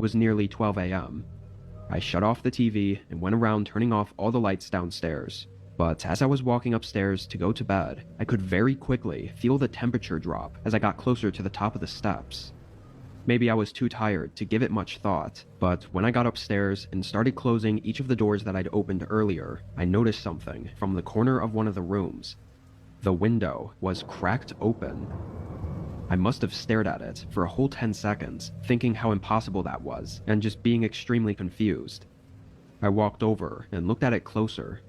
It was nearly 12 a.m. I shut off the TV and went around turning off all the lights downstairs. But as I was walking upstairs to go to bed, I could very quickly feel the temperature drop as I got closer to the top of the steps. Maybe I was too tired to give it much thought, but when I got upstairs and started closing each of the doors that I'd opened earlier, I noticed something from the corner of one of the rooms. The window was cracked open. I must have stared at it for a whole 10 seconds, thinking how impossible that was, and just being extremely confused. I walked over and looked at it closer.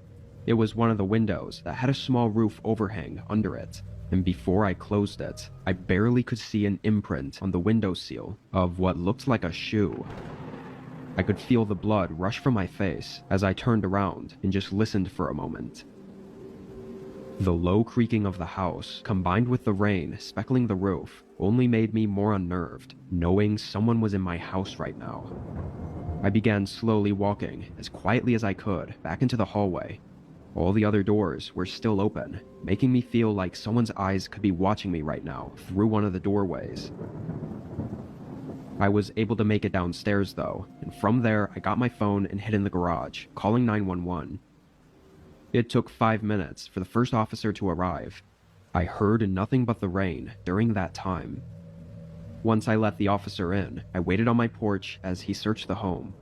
It was one of the windows that had a small roof overhang under it, and before I closed it, I barely could see an imprint on the windowsill of what looked like a shoe. I could feel the blood rush from my face as I turned around and just listened for a moment. The low creaking of the house, combined with the rain speckling the roof, only made me more unnerved, knowing someone was in my house right now. I began slowly walking, as quietly as I could, back into the hallway. All the other doors were still open, making me feel like someone's eyes could be watching me right now through one of the doorways. I was able to make it downstairs though, and from there I got my phone and hid in the garage, calling 911. It took 5 minutes for the first officer to arrive. I heard nothing but the rain during that time. Once I let the officer in, I waited on my porch as he searched the home.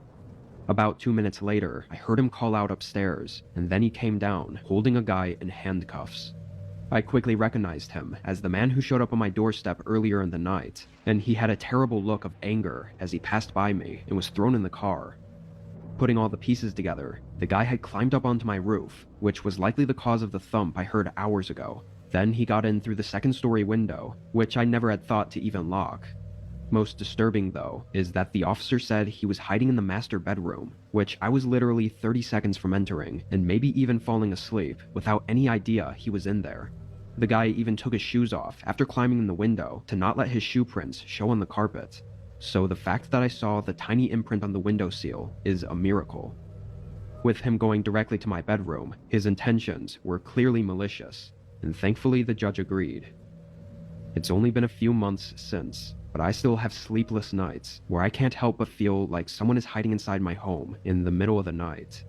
About 2 minutes later, I heard him call out upstairs, and then he came down, holding a guy in handcuffs. I quickly recognized him as the man who showed up on my doorstep earlier in the night, and he had a terrible look of anger as he passed by me and was thrown in the car. Putting all the pieces together, the guy had climbed up onto my roof, which was likely the cause of the thump I heard hours ago. Then he got in through the second-story window, which I never had thought to even lock. Most disturbing, though, is that the officer said he was hiding in the master bedroom, which I was literally 30 seconds from entering, and maybe even falling asleep, without any idea he was in there. The guy even took his shoes off after climbing in the window to not let his shoe prints show on the carpet. So the fact that I saw the tiny imprint on the windowsill is a miracle. With him going directly to my bedroom, his intentions were clearly malicious, and thankfully the judge agreed. It's only been a few months since, but I still have sleepless nights where I can't help but feel like someone is hiding inside my home in the middle of the night.